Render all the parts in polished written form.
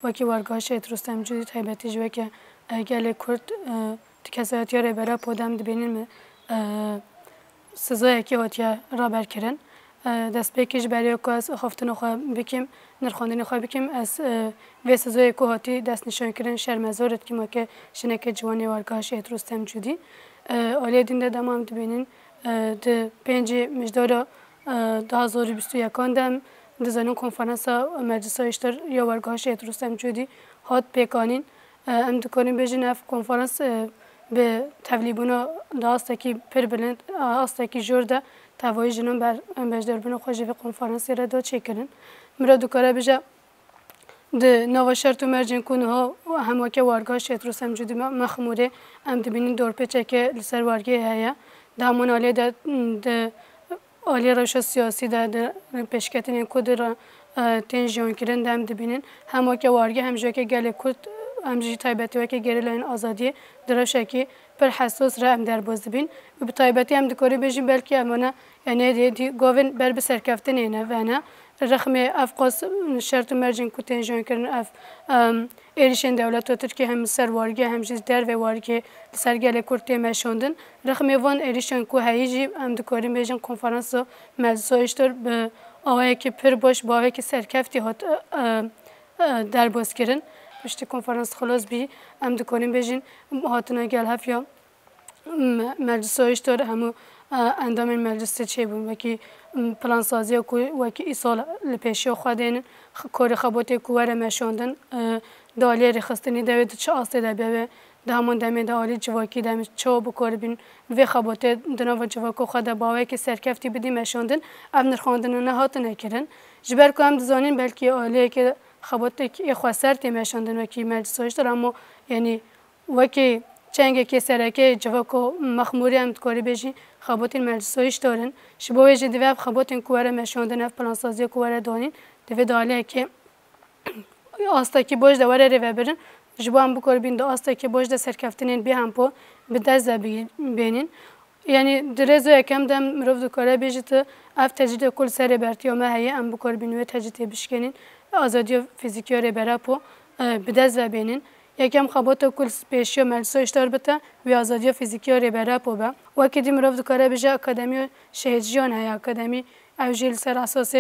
وکی وارگاه شهید رستم جودی تایبتی جوه که گل کرد کسایتی ها برای پودم دبینیم سزایی که هاتیه را برکرن دست بکیش برای که از خفتن خواه بکیم نرخاندن خواه بکیم از و سزایی که هاتی دست نشان کردن شرمزارت که ما که شنک جوانی وارگاه شهید رستم جودی آلیه دین دادم هم دبینین ده 5 مجدار 2021 دم دزانون کنفرانس مجلس اشتر یا وارگاه شهید رستم جودی هات پیکانین ام دکانیم بجین اف کنفرانس به تبلیغونه داسته کی پر بلند داسته کی جورده توای جنون بر بجدار بنو خوشی به کنفرانس را داد چکرن مرا دکاره بجا د نوشرت و مرجن کنه ها هم که وارگاه شهید رستم جودی مخموره ام دبینین دور پیچه که لسر وارگه هیا دامون عالی د عالی روش سیاسی د پیشکتین کد را تنجیون کردن دام دبینین هم که وارگه هم جوی که گله کرد هم جی تایبتی و که گریلین آزادی درشه که پر حساس را هم در باز دبین و به تایبتی هم دکاری بجیم بلکه امانه یعنی دی گاون بر به سرکفتن اینه و نه رقم افقاس شرط و مرجن کو تنجیون کردن اف ایریشن دولت و ترکیه هم سر وارگه هم جز در و وارگه سر گله کرد مشوندن رقم وان ایریشن کو هیچی هم دکاری بجیم کنفرانس مجلس اشتر به آوایی که پر باش با آوایی که سرکفتی هات در باز کردن پشت کنفرانس خلاص بی ام دکانیم بجین هاتنا گل هفیا مجلس اشتر همو اندام مجلس چه بود وکی پلان سازی و کی ایسال لپیشی خودین کاری خباتی کواره مشوندن دالی رخصتنی دوید چه آسته دبیه دامون دمی دالی جواکی دمی چه بکار بین و خباتی دنوا جواکو خود باوی که سرکفتی بدی مشوندن ام نرخاندن نه هات نکردن جبر کام دزانین بلکه عالیه که خباتی که خسارت مشوندن و کی مجلس اشتر اما یعنی وکی چنگه که سرکه جواکو مخموری هم کاری بجی خباتین مجلسایش دارن شبوه جدیوب خباتین کواره مشوندن اف پلانسازی کواره دانین دوی دالیه که آستا کی باش دواره رو برن جبو هم بکار بین دو آستا کی باش ده سرکفتنین بی هم پو به دست بینین یعنی درزو یکم دم مروف دو کاره بیجت اف تجدید کل سر برتیامه هیه هم بکار بین و تجدید بشکنین آزادی فیزیکی رو برا پو به دست بینین یکم خبات کل پیشی و مجلسایش دار بته و آزادی فیزیکی رو برا پو با وقتی دی مروف دو کاره بیجه اکادمی شهید جان هی اکادمی اوجیل سر اساس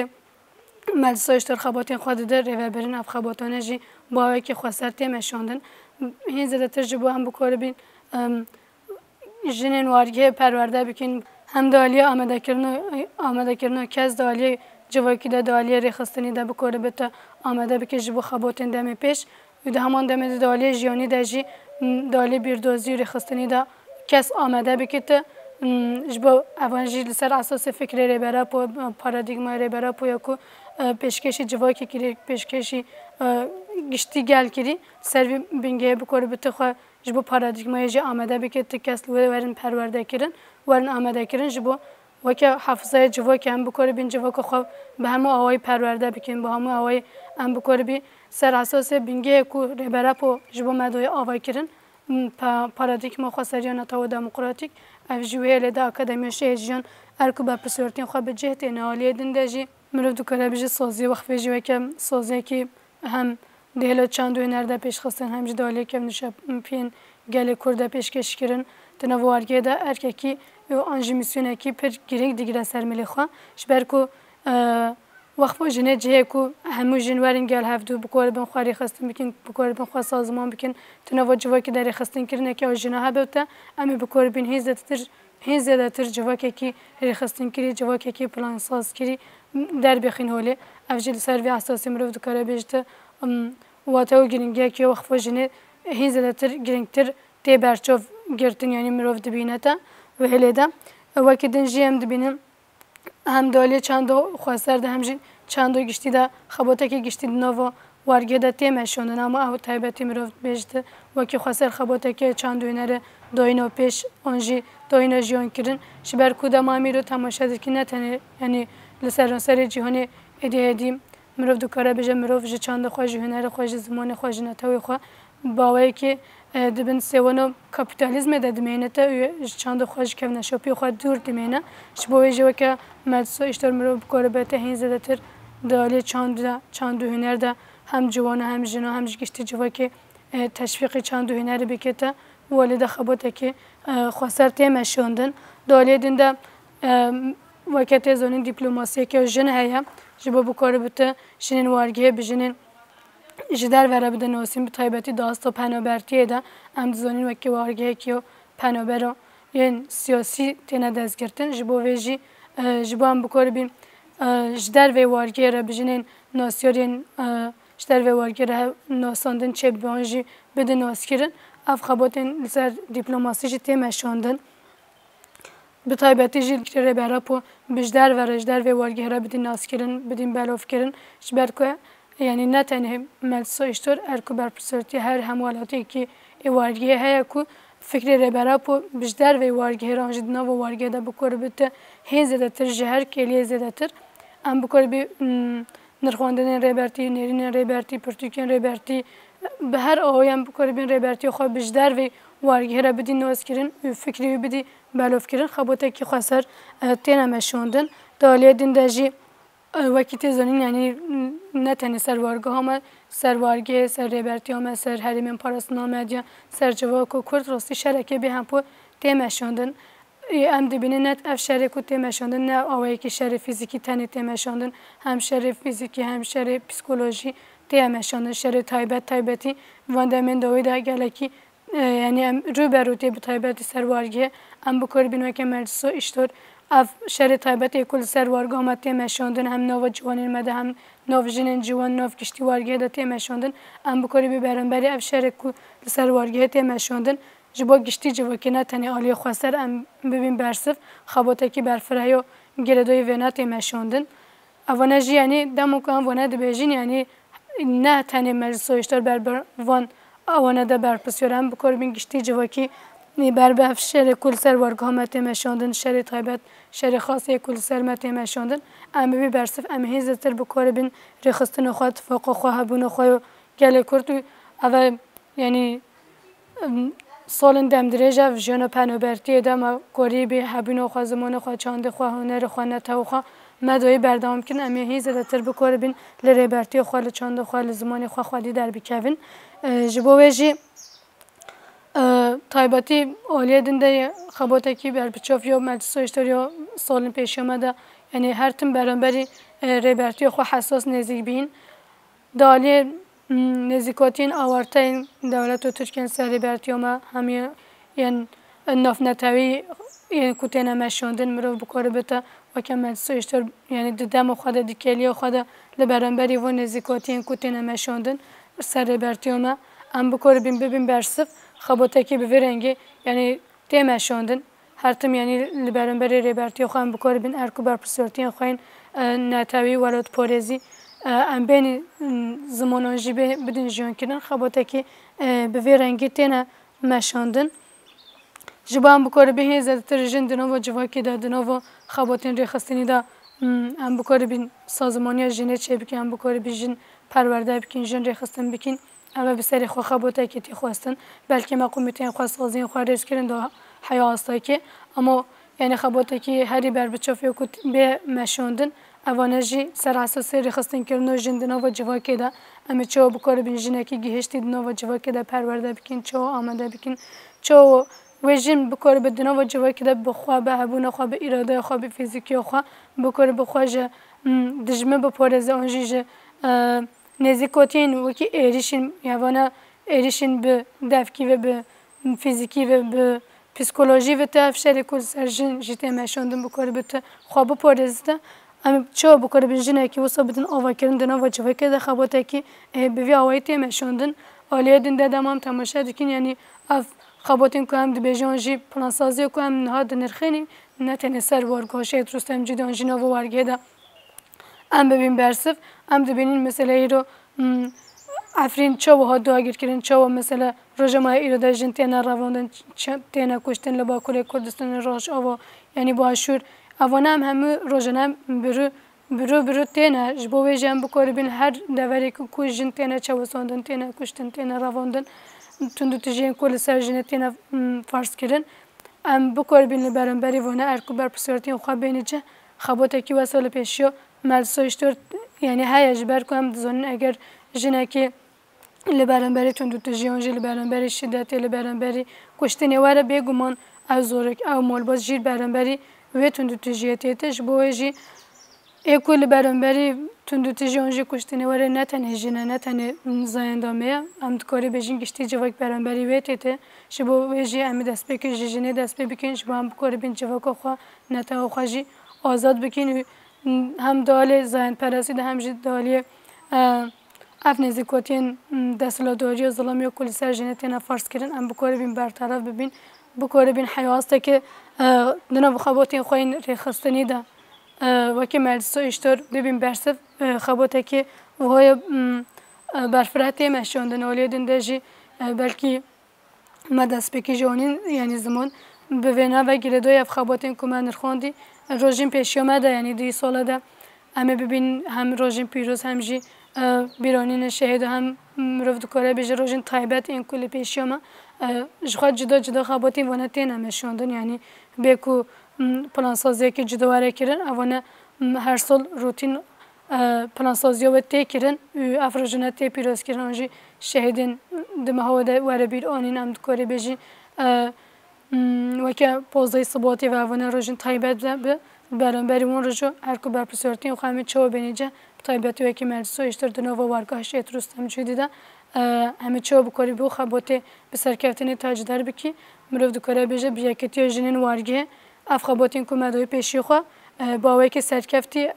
مجلسایش دار خباتین خود در رو برن اف خباتانه جی با که خسارت مشوندن هین زده تجربه هم بکار بین جنین وارگه پرورده بکن هم دالی آماده کردن کس دالی جواکی ده دالی رخصتنی ده بکار بته آماده بکن جبو خباتین دم پیش و ده همان دم دالی جیانی ده جی دالی بیردوزی رخصتنی ده کس آماده بکته جبو اوانجی لسر اساس فکر ری برا پو پارادایگما ری برا پو یکو پیشکشی جواکی کری پیشکشی گشتی گل کری سروی بینگه بکار بته خو جبو پارادایگمای جی آماده بکته کس لوی ورن پرورده کردن ورن آماده کردن جبو وکی حافظه جواکی هم بکار بین جواک خو به همه آوای پرورده بکن به همه آوای هم بکار بی سر اساس بینگه کو ری برا پو جبو مدوی آوای کردن پارادایگما خساریان تا دموکراتیک افجویل ده اکادمی شهیدجان ارکو با پسورتین خو به جهت نالی دندجی مرد دکاره بیش سازی وقت بیش وکم سازی که هم دهلا چند دوی نرده پیش خستن هم جدالی که نشاب پین گل کرده پیش کش کردن تنوارگی ده ارکی و آنجی میسیونه کی پر گیرنگ دیگر سر ملی خوا شبر کو وقت و جنه جه کو همو جنوارن گل هفدو بکار بن خواری خستن بکن بکار بن خوا سازمان بکن تنوار جوای که داری خستن کردن که آجنا هبوده اما بکار بن هیز زیادتر جواکی که رخصتن کری جواکی که پلان ساز کری در بخین حاله افجیل سروی اساسی مروف دکاره بیشتر واتو گرینگی که وقت و جنه هیز زیادتر گرینگتر تی برچاف گرتن یعنی مروف دبینه تا و هلیدا وقتی دنجی هم دبینم هم دالی چند خواستر ده همچنین چند گشتی ده خباته که گشتی نوا وارگه ده تیمشوندن اما او تایبتی مروف بیشتر وقتی خواستر خباته که چند نره داینا پیش آنجی داینا جیان کردن شبر کودم آمی رو تماشا دید که نتنه یعنی لسر جهانی ادیم مروف دکاره بجه مروف جه چند خواهی هنر خواهی زمان خواهی نتوی خواه باوی که دبن سوانو کپیتالیزم ده دمینه تا چند خواهی که نشاپی خواه دور دمینه شبوی جو که مدرسه اشتر مروف کاره بته هین زده تر دالی چند هنر ده هم جوان هم جنا هم گشتی جوا که تشویق چند و هنر بکته والد خباته که خسر تیمشوندن دالی دنده وقت زنی دیپلماسی که جن هیا جبا بکار بته جنین وارگیه بجنین جدار وره بده ناسیم بتایبتی داست و پنابرتیه ده ام زنین وقتی وارگیه کیو پنابرو یعنی سیاسی تنه دستگرتن جبا ویجی جبا هم بکار بیم جدار و وارگیه را بجنین ناسیارین جدار و وارگیه را ناساندن چه بانجی بده ناسکرن اف خباتن لسر دیپلماسی جی تیمشوندن به تایبتی جیل که برای پو بجدار و رجدار و وارگیه را بدین ناس کردن بدین بلاف کردن شبر که یعنی نه تنها ملسا اشتر ارکو بر پرسرتی هر هموالاتی که وارگیه هیا کو فکر برای پو بجدار و وارگیه را جدنا و وارگیه دا بکر بته هی زده تر جهر کلیه زده تر ام بکر بی نرخواندن ریبرتی نرین ریبرتی پرتوکین ریبرتی به هر آیم بکر بین ریبرتی خو بجدار و وارگیه را بدین ناس کردن فکری بدی بلاف کردن خباته که خسر تینا مشوندن دالیه دندجی وقتی زنین یعنی نه تنها سر وارگاه هم سر وارگی سر ریبرتی هم سر هریمن پاراسنامه یا سر جواک و کرد راستی شرکه به هم پو تیمشوندن ام دبینه نت اف شرکو تیمشوندن نه آوایی که شر فیزیکی تنی تیمشوندن هم شر فیزیکی هم شر پسیکولوژی تیمشوندن شر تایبتی وانده من دوید اگه کی yani روبروتی به تایبتی سروارگی ام بکر بینو که مجلس اشتر اف شر تایبتی کل سروارگی هم تیمشوندن هم نو جوانین مده هم نو جنین جوان نو کشتی وارگی دا تیمشوندن ام بکر بی برانبری اف شر کل سروارگی تیمشوندن جبا گشتی جوا که نه تنی عالی خسر ام ببین برصف خباته کی برفرایو گردوی ونا تیمشوندن اوانجی یعنی دمو که ونا دبیجین یعنی نه تنی مجلس اشتر بر وان آوانه دا برپرسیارم بکار بین گشتی جواکی بر به شهر کل سر وارگاه مته مشاندن شهر تایبت شهر خاصی کل سر مته مشاندن اما بی برصف اما هیزتر بکار بین رخصتن خواهد فوق خواه بون خواه گله کردو اول یعنی سالن دم درجه و جان پنابرتی دم کاری به هبون خواه زمان خواه چند خواه هنر خواه نتو خواه مدوی بردام کن اما هیزتر بکار بین لریبرتی خواه چند خواه زمان خواه خواهی در بکوین جبویجی تایباتی عالیه دنده خباته کی بر بچاف یا مجلس اشتر یا سالن پیش آمده یعنی هر تیم برانبری ریبرتی خو حساس نزدیک بین دالی نزدیکاتین آورتین دولت و ترکیه سر ریبرتی ما همی یعنی ناف نتوی یعنی کتنه مشوندن مرو بکار بته و که مجلس اشتر یعنی دم خود دیکلی خود لبرانبری و نزدیکاتین کتنه مشوندن سر ریبرتی ما ام بکار بین برصف خباته کی به رنگی یعنی تیمشوندن هر تیم یعنی لبرانبری ریبرتی خو ام بکار بین ارکو بر پرسرتی خوین نتوی ولات پارزی ام بین زمانانجی بدین جان کردن خباته کی به رنگی تینا مشوندن جبان بکار به زدتر جن دنوا جواکی دا دنوا خباتین ریخستنی دا ام بکار بین سازمانی جنت چه بکن ام بکار بین جن پرورده بکن جن ریخستن بکن اما به سری خو خباته کی تی خواستن بلکه مقومتین خواست غازین خو ریس کردن دا حیا استا کی اما یعنی خباته کی هری بر بچافی کو به مشوندن اوانجی سر اساس ریخستن کردن جن دنوا جواکی دا اما چو بکار بین جنکی گهشتی دنوا جواکی دا پرورده بکن چو آماده بکن چو وجن بکار بدنا و جوایی که بخواه به هبون خواه به اراده خواه به فیزیکی خواه بکار بخواه جه دجمه بپارزه آنجی جه نزیکاتین وکی ایریشین یوانا ایریشین به دفکی و به فیزیکی و به پسیکولوژی و تفشر کل سرجن جیت مشاندن بکار بته خواه بپارزه اما چه بکار بنجنه که وصل بدن آوا کردن دنا و جوایی که خباته که بوی آوایی تمشاندن عالیه دن دادم تماشا دکین یعنی اف خباتین که هم دبیجانجی پلانسازی که هم نهاد نرخینی نه تنها سر وارگاهشت رستم جدانجی نو وارگه دا ام ببین برصف ام دبینین مثلا ایرو افرین چه و ها داغیر کردن چه و مثلا رجمای ایراده جن تینا رواندن تینا کشتن لباکل کردستان راش آوا یعنی با شور اوانه همه رجنام برو تینا جبوی جنب بکاری بین هر دوری که کوش جن تینا چه وساندن تینا کشتن تینا رواندن تندو تجین کل سرجنتینا فرض کردن ام بکار بین برانبری وانه ارکو بر پسرتین خواب بینیچه خباته کی وسال پیشیو ملسایشتر یعنی هایش بر کنم زنان اگر جنکی لبرانبری تندوتجیان جی لبرانبری شدتی لبرانبری کشتنی واره بیگمان او زورک او مالباز جیر برانبری و تندوتجیتیتش بویجی اکو لبرانبری تندوتجیان جی کشتنی واره نتنه جنه نتنه زایندامه ام دکاری بجین گشتی جواک برانبری ویتیته شبو ویجی امی دست بکی جنه دست بکن شبو هم بکاری بین جواک خوا نتا خوا جی آزاد بکن هم دالی زایند پرستی ده هم جی دالی اف نزیکاتین دستلاداری و ظلمی و کلی سر جنتینا فرض کردن ام بکاری بین برطرف ببین بکاری بین حیاسته که دنا بخواباتین خوین رخصتنی ده وکی مجلس اشتر ببین برسف خباته که وهای برفرتی مشاندن آلیدن دژی بلکی مدرس بکی جانین یعنی زمان ببینه و گردای اف خباتین که من نرخاندی روزین پیشیامه ده یعنی دی ساله ده همه ببین هم روزین پیروز هم جی بیرانین شهید هم رفت کاره بیش روزین تایبت این کلی پیشیامه جخواد جدا خباتین وانتین مشاندن یعنی بیکو پلانسازی که جدواره کردن اوانه هر سال روتین پلانسازی و تکرن افراجنت پیروز کردن آنجی شهیدین دمهاده واره بیر آنین هم دکاری بیشی وکه پازده صباتی و اوانه روزین تایبت به برانبری اون رجو هر کو بر پسرتین خواهیم چه و بینیجه تایبتی وکی مجلس و اشتر دنوا و وارگاهش اتروست هم جدی ده همه چه و بکاری بو خباته به سرکفتنی تاجدار بکی مرو دکاره بیشه بیاکتی جنین وارگه اف خباتین کو مدای پیشی خو باوی که سرکفتی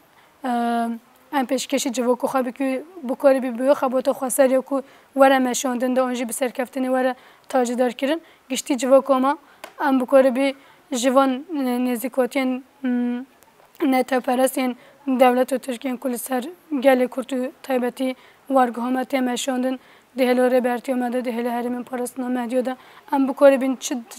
ام پیشکشی جواب کو خبی که بکاری بیو خبات خواستر یا کو وره مشاندن ده آنجی به سرکفتنی وره تاجدار کردن گشتی جواب کما ام بکاری بی جوان نزیکاتین نتا پرستین دولت و ترکیه کل سر گل کرد تایبتی وارگهامت مشاندن دهل ربرتی آمده دهل هرمن پرستنا مدیوده ام بکاری بین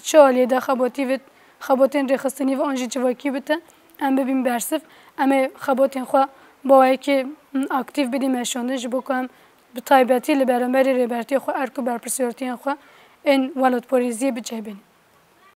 چه عالیه ده خباتی و خباتین رخصتنی و آنجی جواکی بته ام ببین برسف اما خباتین خوا باید که اکتیو بدیم مشانده جبو که هم به تایبتی لبرانبری ربرتی خوا ارکو برپرسیارتین خوا این ولاد پاریزی بجه بینیم